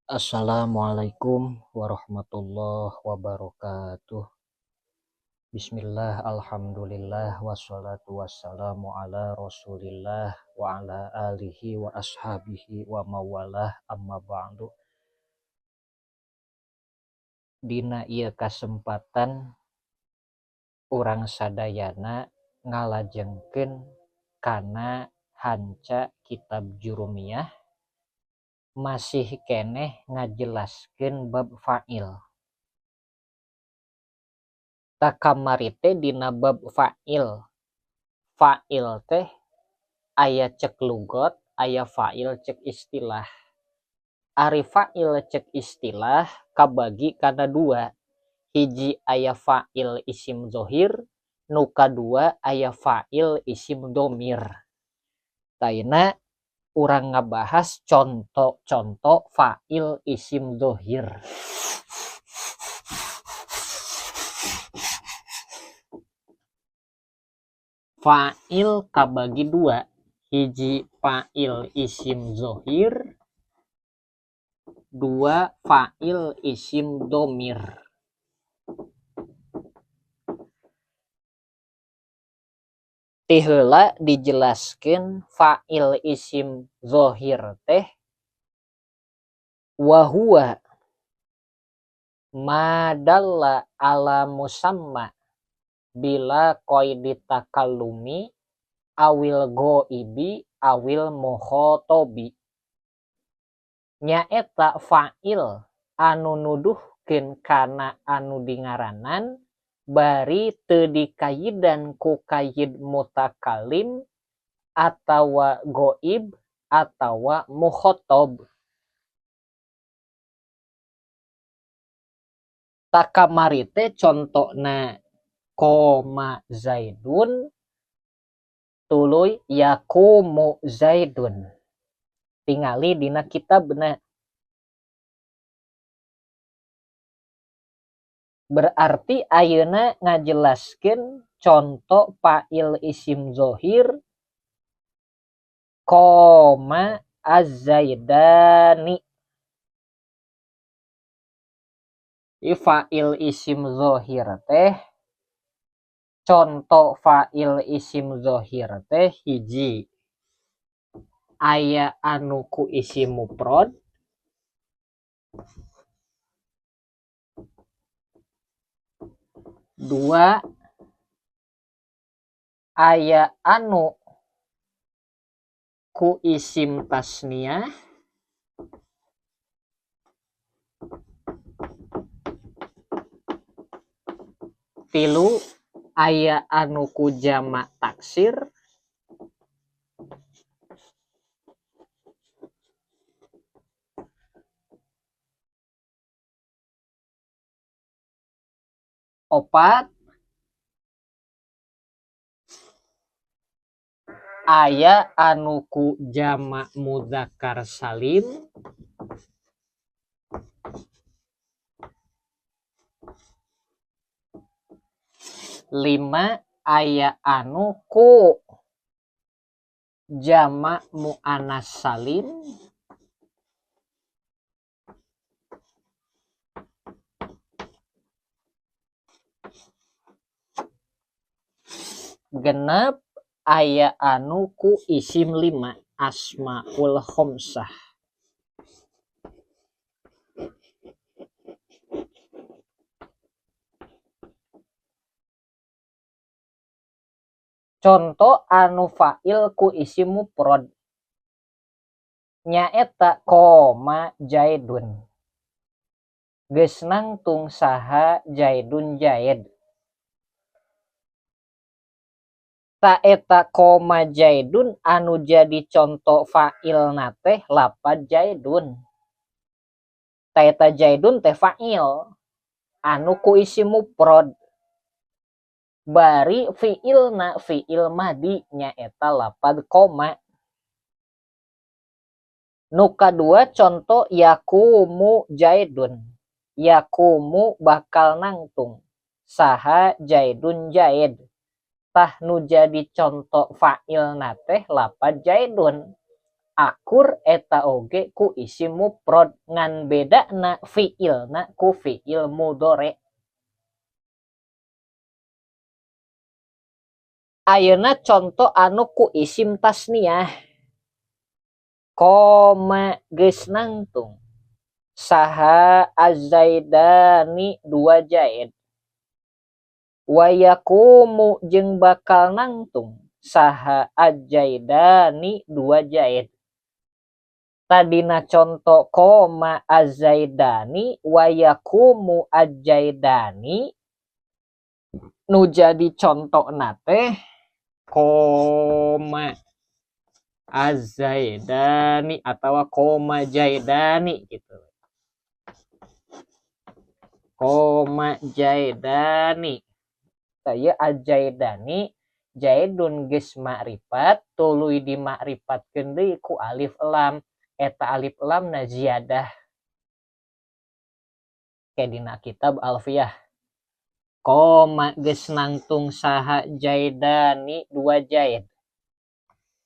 Assalamualaikum warahmatullahi wabarakatuh. Bismillah, alhamdulillah, wassalatu wassalamu ala rasulillah wa ala alihi wa ashabihi wa mawalah amma ba'du. Dina ieu kasempatan urang sadayana ngalajengkeun kana hanca kitab Jurumiyah masih keneh ngajelaskeun bab fa'il. Takamari teh dina bab fa'il. Fa'il teh aya cek lugot, aya fa'il cek istilah. Ari fa'il cek istilah kabagi kana dua. Hiji aya fa'il isim zohir, nu kadua aya fa'il isim domir. Taina urang ngabahas contoh-contoh fa'il isim zohir. Fa'il kabagi dua, hiji fa'il isim zohir, dua fa'il isim domir. Ti heula dijelaskeun fa'il isim zohir teh wa huwa ma dalla ala musamma bila qaidi takallumi awil ghaibi awil mukhotobi. Nyaeta fa'il anu nuduhkeun kana anu dingaranan bari teu dikayidan ku kayid mutakallim atawa ghaib atawa mukhotob. Takamari teh contona koma zaidun tuluy yakumu zaidun. Tingali dina kitabna. Berarti ayeuna ngajelaskeun contoh fa'il isim zohir koma az-zaidani. Fa'il isim zohir teh contoh fa'il isim zohir teh hiji aya anu ku isim mufrad, dua aya anu ku isim tasniyah, tilu aya anu ku jamak taksir, opat aya anu ku jamak mudzakkar salim, lima aya anu ku jamak muannas salim, genep aya anu ku isim lima asmaul khomsah. Contoh anu fa'il ku isim mufrad nyaeta koma jaidun. Geus nangtung saha jaidun jaid. Taeta koma jaidun anu jadi contoh fa'ilna teh lapad jaidun. Taeta jaidun teh fa'il anu ku isim mufrad. Bari fi'ilna fi'il madi nyaeta lapad koma. Nu kadua contoh yakumu jaidun. Yakumu bakal nangtung saha jaidun jaid. Tah nu jadi contoh fa'ilna teh lapad jaidun. akur eta oge ku isim mufrad ngan bedana fiilna ku fiil mudhari. Ayeuna contoh anu ku isim tasniah. Koma geus nangtung. Saha azaidani 2 zaid. Wayakumu jeung bakal nangtung. Saha azaidani 2 zaid. Tadina contoh koma azaidani wayakumu azaidani nu jadi contoh nate koma azaidani atau koma jaidani gitu. Koma jaidani. Saya azaidani jaidun geus makrifat tuluy dimakrifat deui ku alif lam. Eta alif lam na ziyadah. Kayak dina kitab Alfiyah. Koma geus nangtung saha jaidani 2 zaid.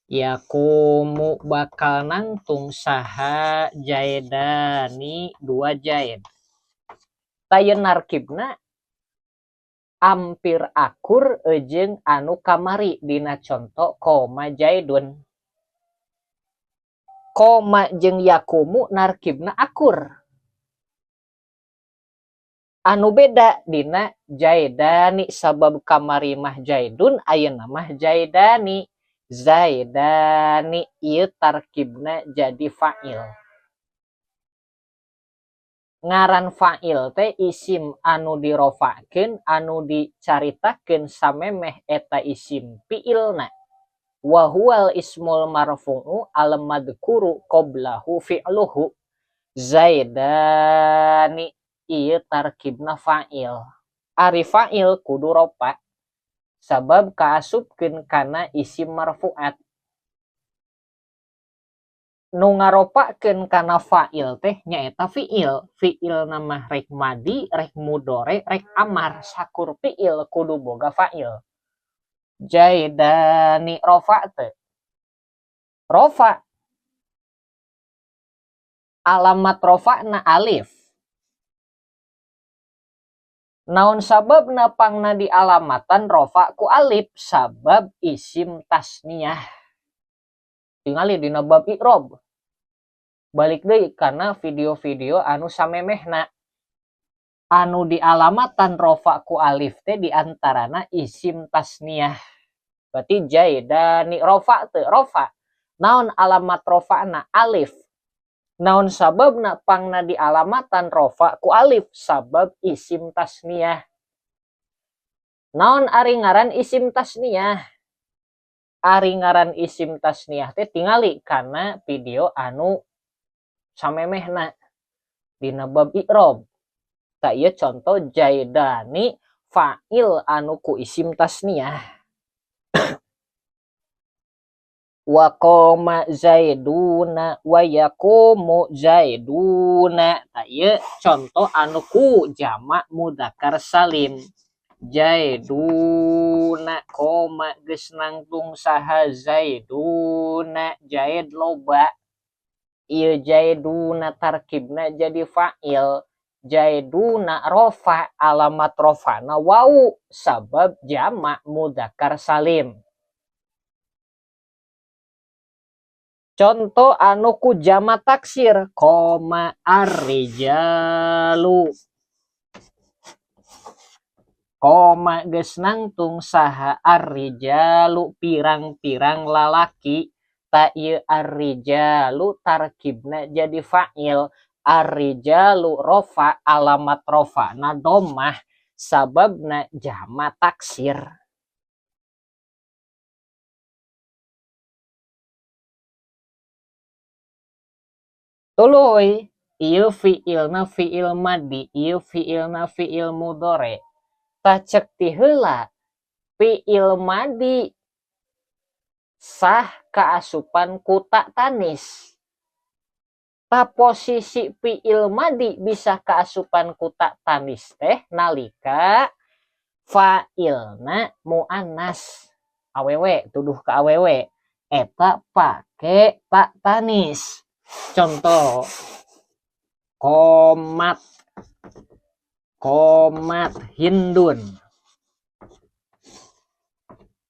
Yakumu bakal nangtung saha jaidani 2 zaid. Tayeun narkibna ampir akur jeung anu kamari dina contoh koma jaidun. Koma jeung yakumu narkibna akur. Anu beda dina jaidani sabab kamari mah jaidun ayeuna mah jaidani. Zaidani ieu tarkibna jadi fa'il. Ngaran fa'il teh isim anu dirofa'keun anu dicaritakeun samemeh eta isim fi'ilna. Wa huwal ismul marfu'u al madhkuru qablahu fi'luhu. Zaidani ieu tarkibna fa'il. Ari fa'il kudu rofa. Sabab kaasupkeun kana isim marfu'at. Nu ngaropakeun kana fa'il teh nyaeta fi'il. Fi'il nama rek madi, rek mudhari, rek amar. Sakur fi'il kudu boga fa'il. Jaidani rofa teh. Rofa. Alamat rofa'na alif. Naon sababna pangna di alamatan rofa ku alif sabab isim tasniah. Tingali dina bab i'rob. Balik deui kana video-video anu samemehna. Anu di alamatan rofa ku alif teh diantarana isim tasniah. Berarti jaidani rofa teh rofa. Naon alamat rofa'na alif. Naon sababna pangna di alamatan rofa ku alif sabab isim tasniah. Naon ari ngaran isim tasniah? Ari ngaran isim tasniah teh tingali kana video anu samemehna dina bab i'rob. Ta ieu contoh jaidani fa'il anu ku isim tasniah. Wa qoma zaiduna wa yaqumu zaiduna. Ta ieu contoh anu ku jamak mudzakkar salim. Zaiduna koma geus nangtung saha zaiduna zaid loba. Ieu zaiduna tarkibna jadi fa'il. Zaiduna rofa alamat rofana wau sabab jamak mudzakkar salim. Contoh anu ku jamak taksir koma ar-rijalu. Koma geus nangtung saha ar-rijalu pirang-pirang lalaki. Ta ieu ar-rijalu tarkibna jadi fa'il. Ar-rijalu rofa alamat rofa'na dhammah sababna jamak taksir. Tuluy ieu fi'ilna fi'il madi, ieu fi'ilna fi'il mudhari. Ta cek ti heula fi'il madi sah kaasupan ku ta tanis. Ta posisi fi'il madi bisa kaasupan ku ta tanis teh nalika fa'ilna muannas. Awewe tuduh ka awewe. eta pake tak tanis. Contoh komat hindun.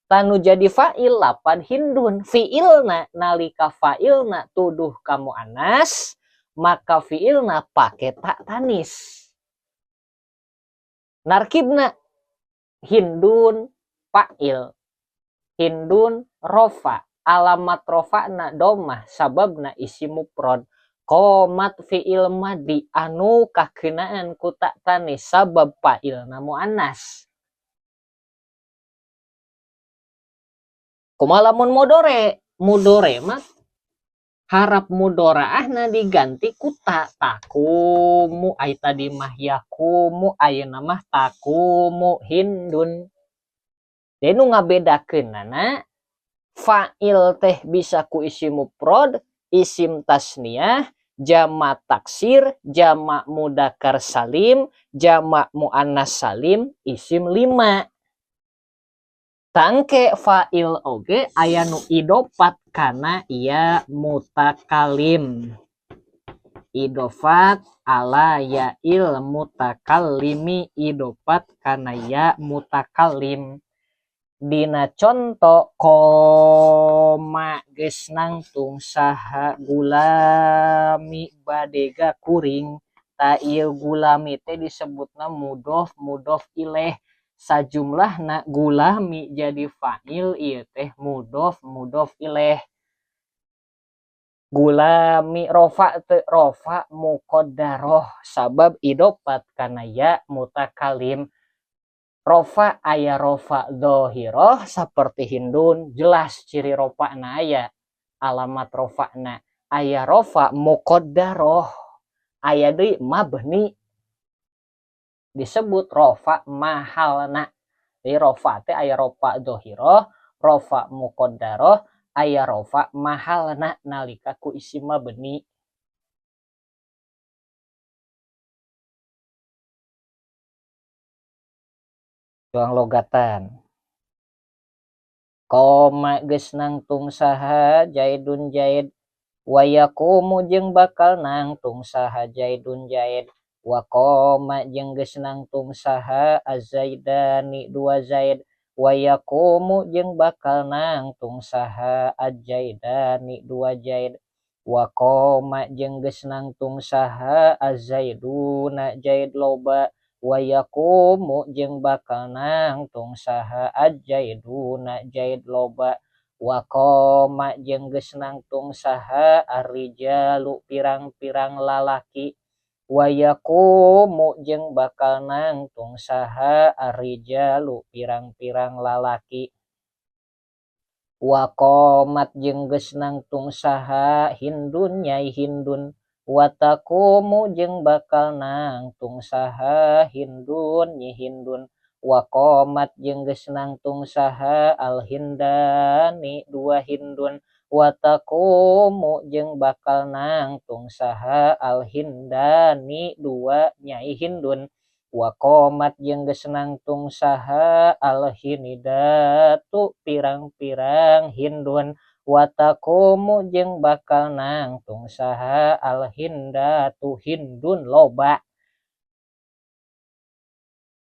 Tanu jadi fa'il lapan hindun. Fi'ilna nalika fa'ilna tuduh kamu anas, maka fi'ilna pake tak tanis. Narkibna hindun fa'il, hindun rofa, alamat rofa'na domah, sababna isim mufrad. Qomat fi'il madi anu kakenaan ku tak tanis sabab fa'ilna muannas. Kumaha lamun mudore mah harap mudoraahna diganti ku tak. Takumu ai tadi mah yakumu, ayeuna mah takumu hindun. Denu ngabedakeunana fa'il teh bisa ku isim mufrad, isim tasniyah, jamak taksir, jamak mudzakkar salim, jamak muannas salim, isim 5. Tangke fa'il oge aya nu idofat kana ia mutakalim. Idofat ala ya'il mutakallimi, idofat kana ya mutakalim. Dina contoh koma geus nangtung saha gulami badega kuring, ta ieu gulami teh disebutna mudhof ilaih. Sajumlahna gulami jadi fa'il ieu teh mudhof ilaih. Gulami rofa teu rofa muqaddarah sabab idofat kana ya mutakalim. Rofa aya rofa dzohiroh saperti hindun, jelas ciri rofa'na aya, alamat rofa'na aya rofa muqaddarah, aya deui mabni disebut rofa mahalna. Jadi rofa teh aya rofa dzohiroh, rofa muqaddarah, aya rofa mahalna nalika ku isim mabni. Doang logatan. Koma geus nangtung saha Zaidun Zaid, wa yaqumu jeung bakal nangtung saha Zaidun Zaid, wa qoma jeung geus nangtung saha Az-Zaidani 2 Zaid, wa yaqumu jeung bakal nangtung saha Az-Zaidani 2 Zaid, wa qoma jeung geus nangtung saha Az-Zaiduna Zaid loba, wa yaqumu jeung bakal nangtung saha Az-Zaiduna Zaid loba, wa qoma jeung geus nangtung saha ar-rijalu pirang-pirang lalaki, wa yaqumu jeung bakal nangtung saha ar-rijalu pirang-pirang lalaki, wa qomat jeung geus nangtung saha hindun nyai hindun, wa taqumu jeung bakal nangtung saha hindun nyi hindun, wa qomat jeung geus nangtung saha al-hindani 2 hindun, wa taqumu jeung bakal nangtung saha al-hindani 2 nyai hindun, wa qomat jeung geus nangtung saha al-hinidatu pirang-pirang hindun, wa taqumu jeung bakal nangtung saha al-hindatu hindun loba,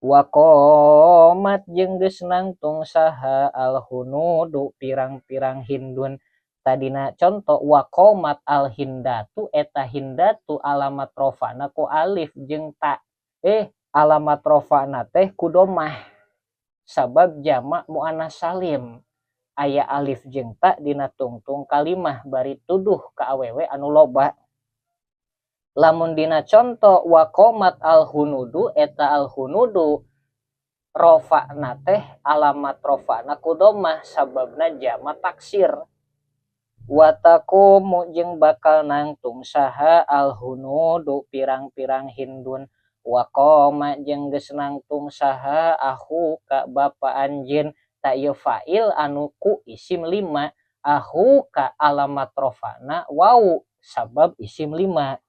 wa qomat jeung geus nangtung saha al-hunudu pirang-pirang hindun. Tadina contoh wa qomat al-hindatu, eta hindatu alamat rofa'na ku alif jeung ta. Alamat rofa'na teh ku domah sabab jamak muannas salim, aya alif jeung ta dina tungtung kalimah bari tuduh ka awewe anu loba. Lamun dina contoh wa qomat al-hunudu, eta al-hunudu rofa'na teh alamat rofa'na ku domah sababna jamak taksir. Wa taqumu jeung bakal nangtung saha al-hunudu pirang-pirang hindun, wa qoma jeung geus nangtung saha ahu ka bapa anjeun, ta ieu fa'il anu ku isim 5, ahu ka alamat rofa'na wawu sabab isim 5,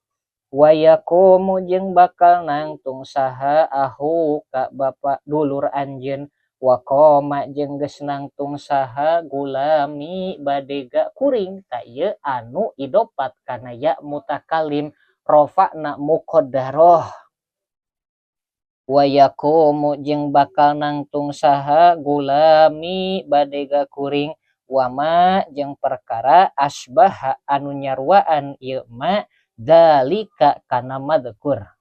wa yaqumu jeung bakal nangtung saha ahu ka bapa dulur anjeun, wa qoma jeung geus nangtung saha gulami badega kuring ta ieu anu idopat kana ya mutakalim rofa'na muqaddarah wa yaqumu jeung bakal nangtung saha gulami badega kuring wa ma jeung perkara asbaha anu nyaruaan ieu ma dalika kana madkur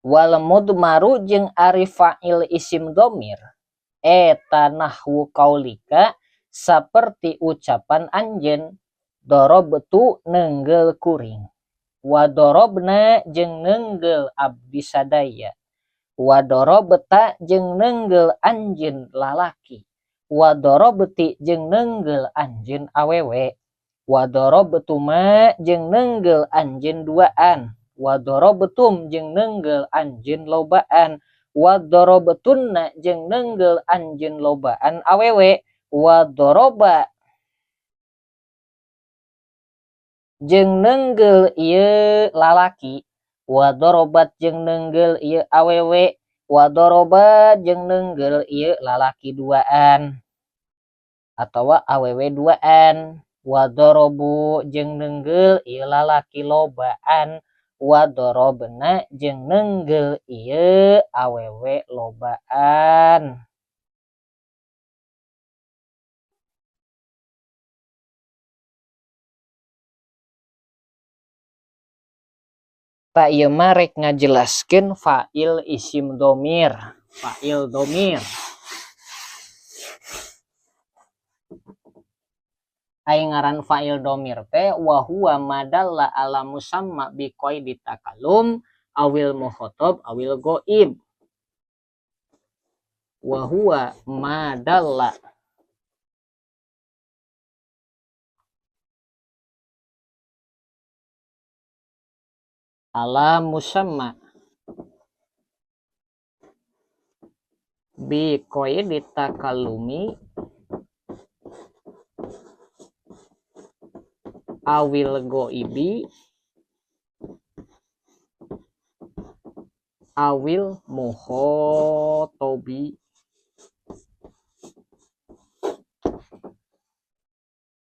wal mudmaru jeung ari fa'il isim domir eta nahwu qaulika saperti ucapan anjeun darabtu neunggel kuring wa darabna jeung neunggel abdi sadaya wa darabta jeung neunggel anjeun lalaki wa darabti jeung neunggel anjeun awewe wa darabtuma jeung neunggel anjeun duaan wa darabtum jeung neunggel anjeun lobaan wa darabtunna jeung neunggel anjeun lobaan awewe wa daraba jeung neunggel ieu lalaki wa darabat jeung neunggel ieu awewe wa daraba jeung neunggel ieu lalaki duaan atawa awewe duaan wa darabu jeung neunggel ieu lalaki lobaan wa darabna jeung neunggel ieu awewe lobaan ta ieu mah rek ngajelaskeun fa'il isim domir fa'il domir ai ngaran fa'il domir teh wa huwa madalla ala musamma bi qaidi takallum awil mukhatab awil ghaib wa huwa madalla ala musamma bi qaidi takallumi awil ghaibi awil mukhatabi